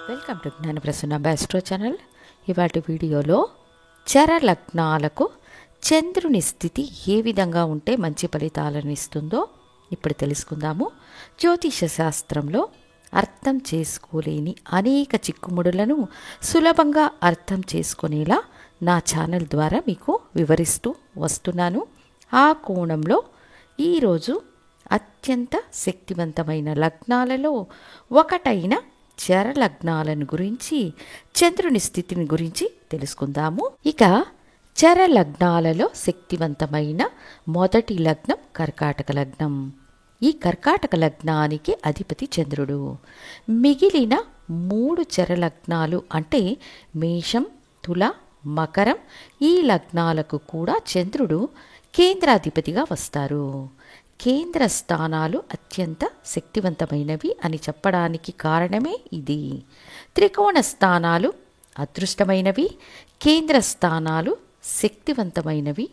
Welcome to Gnanaprasanna astro channel. ఇవాటి వీడియోలో చర లగ్నాలకు చంద్రుని స్థితి ఏ విధంగా ఉంటే మంచి ఫలితాలను ఇస్తుందో ఇప్పుడు తెలుసుకుందాము. జ్యోతిష శాస్త్రంలో అర్థం చేసుకోలేని అనేక చిక్కుముడులను సులభంగా అర్థం చేసుకునేలా నా ఛానల్ ద్వారా మీకు వివరిస్తూ వస్తున్నాను. ఆ కోణంలో ఈరోజు అత్యంత శక్తివంతమైన లగ్నాలలో ఒకటైన చర లగ్నాలను గురించి, చంద్రుని స్థితిని గురించి తెలుసుకుందాము. ఇక చర లగ్నాలలో శక్తివంతమైన మొదటి లగ్నం కర్కాటక లగ్నం. ఈ కర్కాటక లగ్నానికి అధిపతి చంద్రుడు. మిగిలిన 3 చర లగ్నాలు అంటే మేషం, తుల, మకరం ఈ లగ్నాలకు కూడా చంద్రుడు కేంద్రాధిపతిగా వస్తారు. కేంద్ర స్థానాలు అత్యంత శక్తివంతమైనవి అని చెప్పడానికి కారణమే ఇది. త్రికోణ స్థానాలు అదృష్టమైనవి, కేంద్ర స్థానాలు శక్తివంతమైనవి.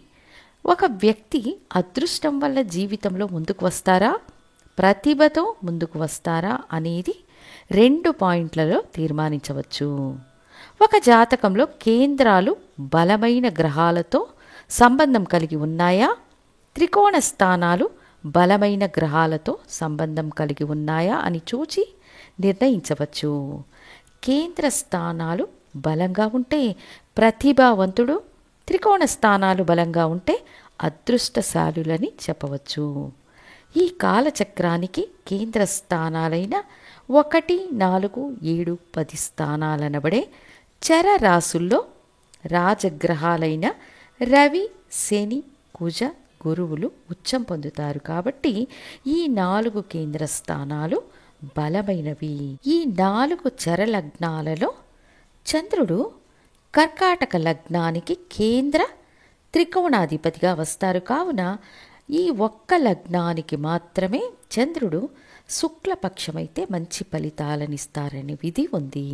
ఒక వ్యక్తి అదృష్టం వల్ల జీవితంలో ముందుకు వస్తారా, ప్రతిభతో ముందుకు వస్తారా అనేది 2 పాయింట్లలో తీర్మానించవచ్చు. ఒక జాతకంలో కేంద్రాలు బలమైన గ్రహాలతో సంబంధం కలిగి ఉన్నాయా, త్రికోణ స్థానాలు బలమైన గ్రహాలతో సంబంధం కలిగి ఉన్నాయా అని చూచి నిర్ణయించవచ్చు. కేంద్ర స్థానాలు బలంగా ఉంటే ప్రతిభావంతుడు, త్రికోణ స్థానాలు బలంగా ఉంటే అదృష్టశాలులని చెప్పవచ్చు. ఈ కాలచక్రానికి కేంద్ర స్థానాలైన 1, 4, 7, 10 స్థానాలనబడే చర రాసుల్లో రాజగ్రహాలైన రవి, శని, కుజ, గురువులు ఉచ్చం పొందుతారు. కాబట్టి ఈ 4 కేంద్ర స్థానాలు బలమైనవి. ఈ 4 చర లగ్నాలలో చంద్రుడు కర్కాటక లగ్నానికి కేంద్ర త్రికోణాధిపతిగా వస్తారు. కావున ఈ ఒక్క లగ్నానికి మాత్రమే చంద్రుడు శుక్లపక్షమైతే మంచి ఫలితాలనిస్తారనే విధి ఉంది.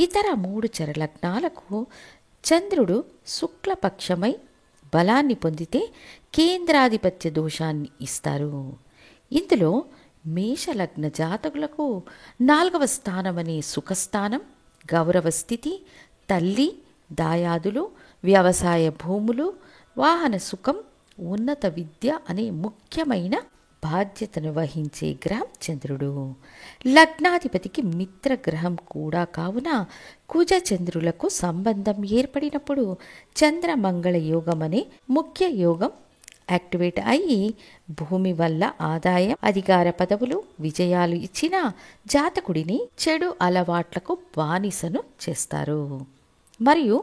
ఇతర 3 చర లగ్నాలకు చంద్రుడు శుక్లపక్షమై బలాన్ని పొందితే కేంద్రాధిపత్య దోషాన్ని ఇస్తారు. ఇందులో మేషలగ్న జాతకులకు 4వ స్థానం అనే సుఖస్థానం, గౌరవ స్థితి, తల్లి, దాయాదులు, వ్యవసాయ భూములు, వాహన సుఖం, ఉన్నత విద్య అనే ముఖ్యమైన బాధ్యతను వహించే గ్రహం చంద్రుడు. లగ్నాధిపతికి మిత్రగ్రహం కూడా కావున కుజ చంద్రులకు సంబంధం ఏర్పడినప్పుడు చంద్రమంగళ యోగం అనే ముఖ్య యోగం యాక్టివేట్ అయ్యి భూమి వల్ల ఆదాయం, అధికార పదవులు, విజయాలు ఇచ్చిన జాతకుడిని చెడు అలవాట్లకు బానిసను చేస్తారు. మరియు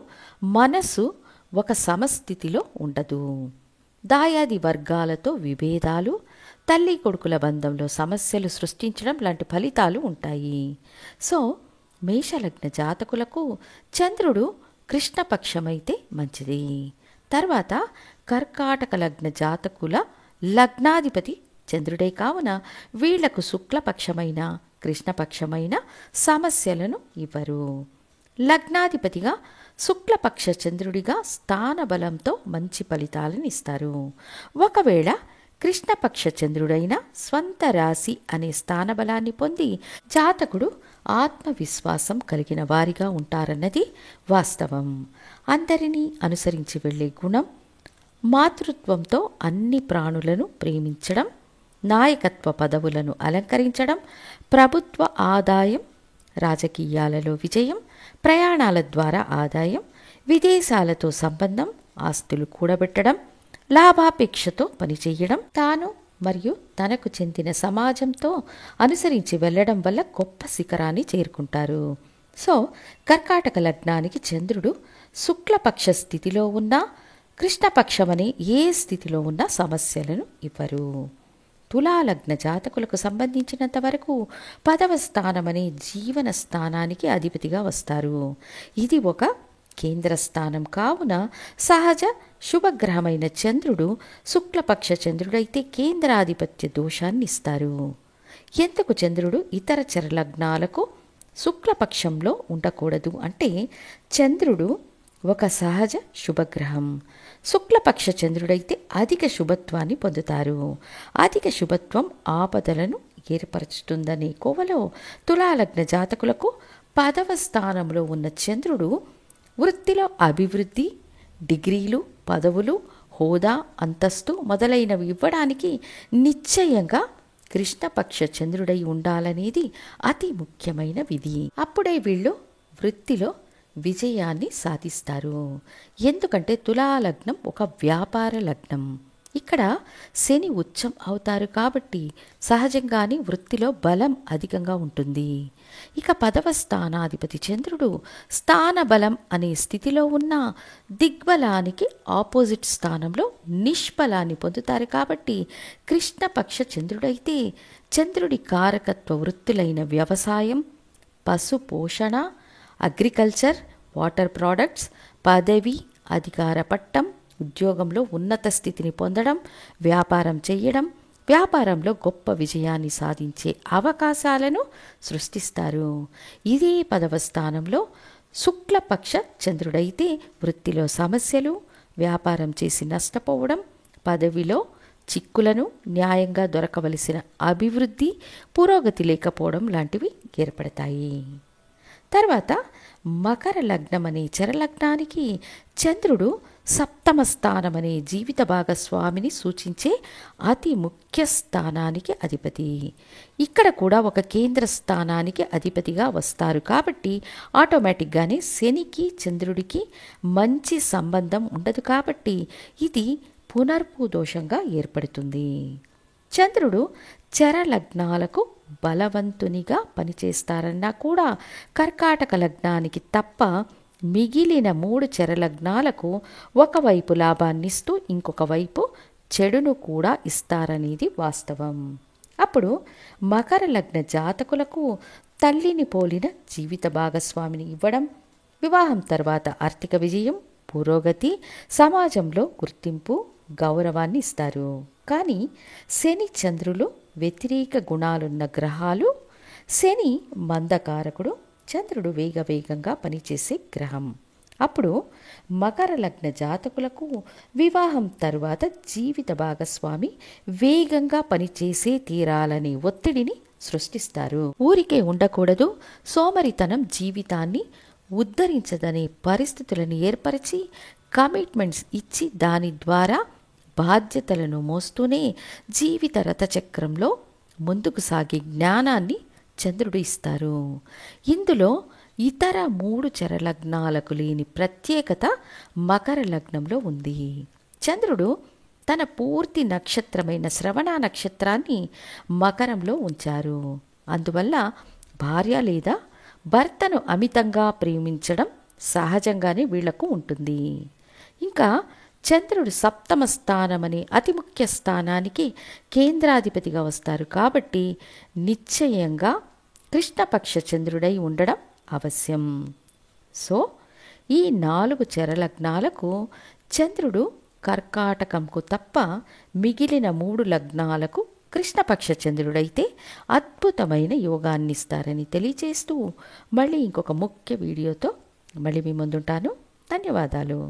మనసు ఒక సమస్థితిలో ఉండదు. దాయాది వర్గాలతో విభేదాలు, తల్లి కొడుకుల బంధంలో సమస్యలు సృష్టించడం లాంటి ఫలితాలు ఉంటాయి. సో మేషలగ్న జాతకులకు చంద్రుడు కృష్ణపక్షమైతే మంచిది. తర్వాత కర్కాటక లగ్న జాతకుల లగ్నాధిపతి చంద్రుడే కావున వీళ్లకు శుక్లపక్షమైన కృష్ణపక్షమైన సమస్యలను ఇవ్వరు. లగ్నాధిపతిగా శుక్లపక్ష చంద్రుడిగా స్థానబలంతో మంచి ఫలితాలను ఇస్తారు. ఒకవేళ కృష్ణపక్ష చంద్రుడైన స్వంత రాశి అనే స్థానబలాన్ని పొంది జాతకుడు ఆత్మవిశ్వాసం కలిగిన వారిగా ఉంటారన్నది వాస్తవం. అందరినీ అనుసరించి వెళ్ళే గుణం, మాతృత్వంతో అన్ని ప్రాణులను ప్రేమించడం, నాయకత్వ పదవులను అలంకరించడం, ప్రభుత్వ ఆదాయం, రాజకీయాలలో విజయం, ప్రయాణాల ద్వారా ఆదాయం, విదేశాలతో సంబంధం, ఆస్తులు కూడబెట్టడం, లాభాపేక్షతో పనిచేయడం, తాను మరియు తనకు చెందిన సమాజంతో అనుసరించి వెళ్ళడం వల్ల గొప్ప శిఖరాన్ని చేరుకుంటారు. సో కర్కాటక లగ్నానికి చంద్రుడు శుక్లపక్ష స్థితిలో ఉన్న, కృష్ణపక్షమనే ఏ స్థితిలో ఉన్న సమస్యలను ఇవ్వరు. తులాలగ్న జాతకులకు సంబంధించినంత వరకు 10వ స్థానం అనే జీవన స్థానానికి అధిపతిగా వస్తారు. ఇది ఒక కేంద్ర స్థానం కావున సహజ శుభగ్రహమైన చంద్రుడు శుక్లపక్ష చంద్రుడైతే కేంద్రాధిపత్య దోషాన్ని ఇస్తారు. ఎందుకు చంద్రుడు ఇతర చరలగ్నాలకు శుక్లపక్షంలో ఉండకూడదు అంటే చంద్రుడు ఒక సహజ శుభగ్రహం. శుక్లపక్ష చంద్రుడైతే అధిక శుభత్వాన్ని పొందుతారు. అధిక శుభత్వం ఆపదలను ఏర్పరచుతుందనే కోవలో తులాలగ్న జాతకులకు 10వ స్థానంలో ఉన్న చంద్రుడు వృత్తిలో అభివృద్ధి, డిగ్రీలు, పదవులు, హోదా, అంతస్తు మొదలైనవి ఇవ్వడానికి నిశ్చయంగా కృష్ణపక్ష చంద్రుడై ఉండాలనేది అతి ముఖ్యమైన విధి. అప్పుడే వీళ్ళు వృత్తిలో విజయాన్ని సాధిస్తారు. ఎందుకంటే తులాలగ్నం ఒక వ్యాపార లగ్నం. ఇక్కడ శని ఉచ్చం అవుతారు కాబట్టి సహజంగానే వృత్తిలో బలం అధికంగా ఉంటుంది. ఇక 10వ స్థానాధిపతి చంద్రుడు స్థాన బలం అనే స్థితిలో ఉన్న దిగ్బలానికి ఆపోజిట్ స్థానంలో నిష్బలాన్ని పొందుతారు కాబట్టి కృష్ణపక్ష చంద్రుడైతే చంద్రుడి కారకత్వ వృత్తులైన వ్యవసాయం, పశు పోషణ, అగ్రికల్చర్, వాటర్ ప్రోడక్ట్స్, పదవి, అధికార పట్టం, ఉద్యోగంలో ఉన్నత స్థితిని పొందడం, వ్యాపారం చేయడం, వ్యాపారంలో గొప్ప విజయాన్ని సాధించే అవకాశాలను సృష్టిస్తారు. ఇదే 10వ స్థానంలో శుక్లపక్ష చంద్రుడైతే వృత్తిలో సమస్యలు, వ్యాపారం చేసి నష్టపోవడం, పదవిలో చిక్కులను, న్యాయంగా దొరకవలసిన అభివృద్ధి, పురోగతి లేకపోవడం లాంటివి ఏర్పడతాయి. తర్వాత మకర లగ్నం అనే చరలగ్నానికి చంద్రుడు 7వ స్థానం అనే జీవిత భాగస్వామిని సూచించే అతి ముఖ్య స్థానానికి అధిపతి. ఇక్కడ కూడా ఒక కేంద్ర స్థానానికి అధిపతిగా వస్తారు కాబట్టి ఆటోమేటిక్గానే శనికి చంద్రుడికి మంచి సంబంధం ఉండదు కాబట్టి ఇది పునర్పు దోషంగా ఏర్పడుతుంది. చంద్రుడు చరలగ్నాలకు బలవంతునిగా పనిచేస్తారన్నా కూడా కర్కాటక లగ్నానికి తప్ప మిగిలిన 3 చరలగ్నాలకు ఒకవైపు లాభాన్నిస్తూ ఇంకొక వైపు చెడును కూడా ఇస్తారనేది వాస్తవం. అప్పుడు మకర లగ్న జాతకులకు తల్లిని పోలిన జీవిత భాగస్వామిని ఇవ్వడం, వివాహం తర్వాత ఆర్థిక విజయం, పురోగతి, సమాజంలో గుర్తింపు, గౌరవాన్ని ఇస్తారు. కానీ శని చంద్రులు వ్యతిరేక గుణాలున్న గ్రహాలు. శని మందకారకుడు, చంద్రుడు వేగంగా పనిచేసే గ్రహం. అప్పుడు మకర లగ్న జాతకులకు వివాహం తరువాత జీవిత భాగస్వామి వేగంగా పనిచేసే తీరాలనే ఒత్తిడిని సృష్టిస్తారు. ఊరికే ఉండకూడదు, సోమరితనం జీవితాన్ని ఉద్ధరించదనే పరిస్థితులను ఏర్పరిచి కమిట్మెంట్స్ ఇచ్చి దాని ద్వారా బాధ్యతలను మోస్తూనే జీవిత రథచక్రంలో ముందుకు సాగే జ్ఞానాన్ని చంద్రుడు ఇస్తారు. ఇందులో ఇతర 3 చరలగ్నాలకు లేని ప్రత్యేకత మకర లగ్నంలో ఉంది. చంద్రుడు తన పూర్తి నక్షత్రమైన శ్రవణ నక్షత్రాన్ని మకరంలో ఉంచారు. అందువల్ల భార్య లేదా భర్తను అమితంగా ప్రేమించడం సహజంగానే వీళ్లకు ఉంటుంది. ఇంకా చంద్రుడు 7వ స్థానం అనే అతి ముఖ్య స్థానానికి కేంద్రాధిపతిగా వస్తారు కాబట్టి నిశ్చయంగా కృష్ణపక్ష చంద్రుడై ఉండడం అవశ్యం. సో ఈ 4 చరలగ్నాలకు చంద్రుడు కర్కాటకంకు తప్ప మిగిలిన 3 లగ్నాలకు కృష్ణపక్ష చంద్రుడైతే అద్భుతమైన యోగాన్ని ఇస్తారని తెలియజేస్తూ మళ్ళీ ఇంకొక ముఖ్య వీడియోతో మళ్ళీ మీ ముందుంటాను. ధన్యవాదాలు.